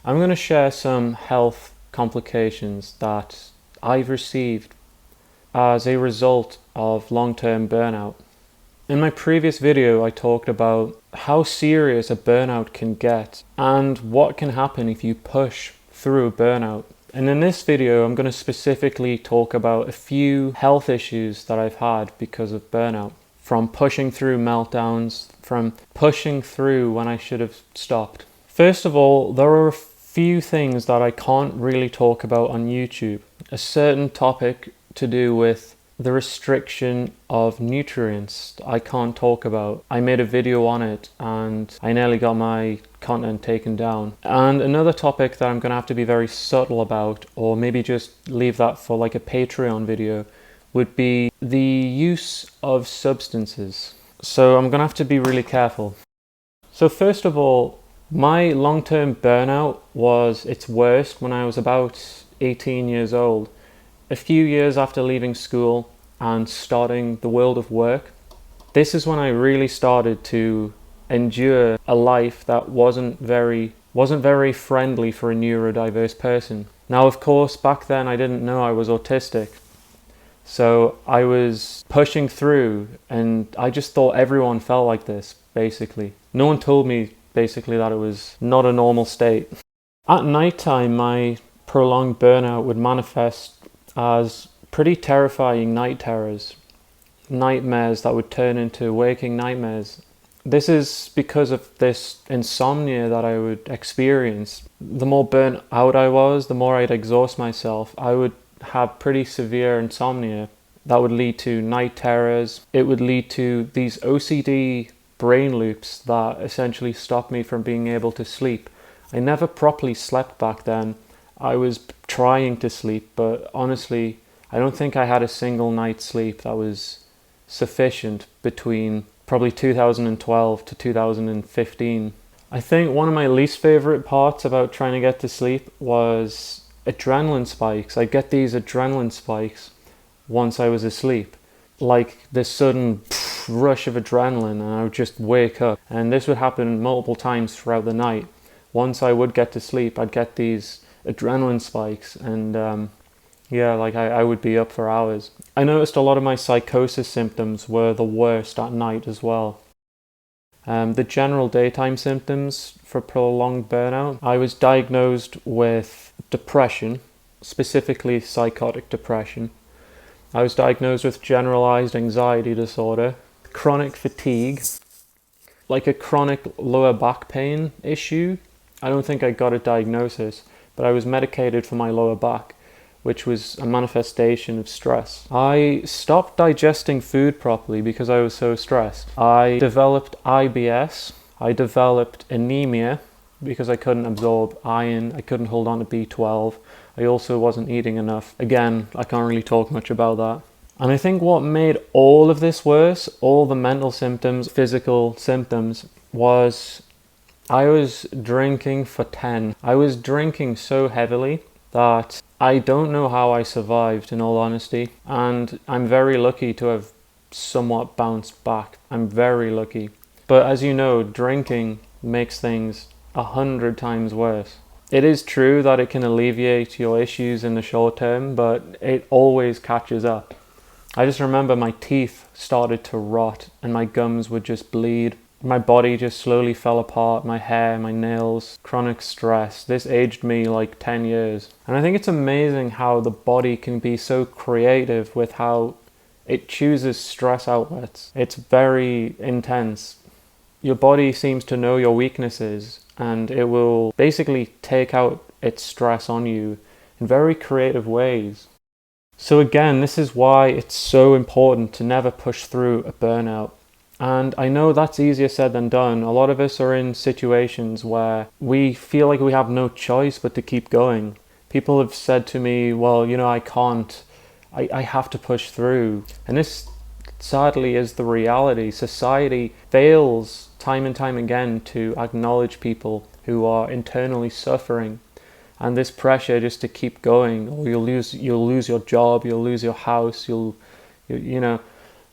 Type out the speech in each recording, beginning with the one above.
I'm going to share some health complications that I've received as a result of long-term burnout. In my previous video, I talked about how serious a burnout can get and what can happen if you push through a burnout. And in this video, I'm going to specifically talk about a few health issues that I've had because of burnout. From pushing through meltdowns, from pushing through when I should have stopped. First of all, there are a few things that I can't really talk about on YouTube. A certain topic to do with the restriction of nutrients I can't talk about. I made a video on it and I nearly got my content taken down. And another topic that I'm going to have to be very subtle about, or maybe just leave that for like a Patreon video, would be the use of substances. So I'm going to have to be really careful. So first of all, my long-term burnout was its worst when I was about 18 years old. A few years after leaving school and starting the world of work, this is when I really started to endure a life that wasn't very friendly for a neurodiverse person. Now, of course, back then I didn't know I was autistic. So I was pushing through and I just thought everyone felt like this, basically. No one told me, basically, that it was not a normal state. At nighttime, my prolonged burnout would manifest as pretty terrifying night terrors, nightmares that would turn into waking nightmares. This is because of this insomnia that I would experience. The more burnt out I was, the more I'd exhaust myself. I would have pretty severe insomnia that would lead to night terrors. It would lead to these OCD brain loops that essentially stopped me from being able to sleep. I never properly slept back then. I was trying to sleep, but honestly, I don't think I had a single night's sleep that was sufficient between probably 2012 to 2015. I think one of my least favorite parts about trying to get to sleep was adrenaline spikes. I'd get these adrenaline spikes once I was asleep, like this sudden rush of adrenaline, and I would just wake up. And this would happen multiple times throughout the night. Once I would get to sleep, I'd get these adrenaline spikes, and I would be up for hours. I noticed a lot of my psychosis symptoms were the worst at night as well. The general daytime symptoms for prolonged burnout, I was diagnosed with depression, specifically psychotic depression. I was diagnosed with generalized anxiety disorder, chronic fatigue, like a chronic lower back pain issue. I don't think I got a diagnosis, but I was medicated for my lower back, which was a manifestation of stress. I stopped digesting food properly because I was so stressed. I developed IBS. I developed anemia because I couldn't absorb iron. I couldn't hold on to B12. I also wasn't eating enough. Again, I can't really talk much about that. And I think what made all of this worse, all the mental symptoms, physical symptoms, was I was drinking for 10. I was drinking so heavily that I don't know how I survived, in all honesty. And I'm very lucky to have somewhat bounced back. I'm very lucky. But as you know, drinking makes things 100 times worse. It is true that it can alleviate your issues in the short term, but it always catches up. I just remember my teeth started to rot and my gums would just bleed. My body just slowly fell apart, my hair, my nails, chronic stress. This aged me like 10 years. And I think it's amazing how the body can be so creative with how it chooses stress outlets. It's very intense. Your body seems to know your weaknesses and it will basically take out its stress on you in very creative ways. So again, this is why it's so important to never push through a burnout. And I know that's easier said than done. A lot of us are in situations where we feel like we have no choice but to keep going. People have said to me, well, I can't. I have to push through. And this sadly is the reality. Society fails time and time again to acknowledge people who are internally suffering. And this pressure just to keep going, or you'll lose your job, you'll lose your house,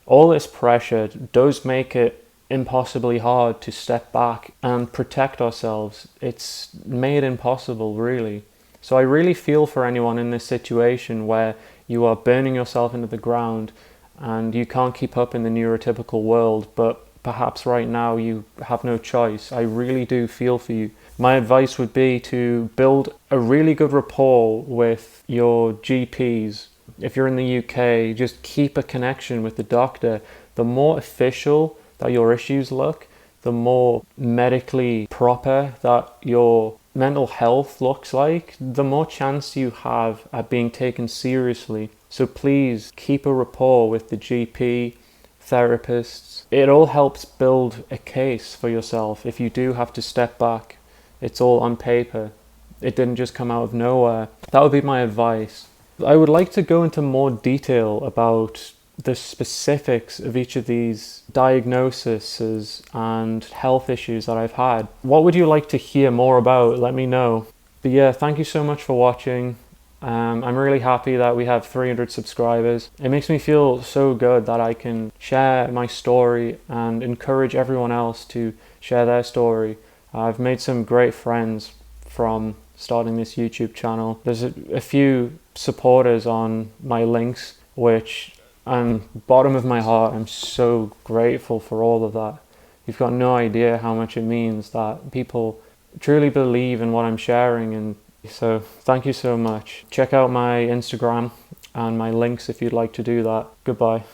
all this pressure does make it impossibly hard to step back and protect ourselves. It's made impossible, really. So I really feel for anyone in this situation where you are burning yourself into the ground and you can't keep up in the neurotypical world, but perhaps right now you have no choice. I really do feel for you. My advice would be to build a really good rapport with your GPs. If you're in the UK, just keep a connection with the doctor. The more official that your issues look, the more medically proper that your mental health looks like, the more chance you have at being taken seriously. So please keep a rapport with the GP, therapists. It all helps build a case for yourself if you do have to step back. It's all on paper. It didn't just come out of nowhere. That would be my advice. I would like to go into more detail about the specifics of each of these diagnoses and health issues that I've had. What would you like to hear more about? Let me know. But yeah, thank you so much for watching. I'm really happy that we have 300 subscribers. It makes me feel so good that I can share my story and encourage everyone else to share their story. I've made some great friends from starting this YouTube channel. There's a few supporters on my links, which, bottom of my heart, I'm so grateful for all of that. You've got no idea how much it means that people truly believe in what I'm sharing, and so thank you so much. Check out my Instagram and my links if you'd like to do that. Goodbye.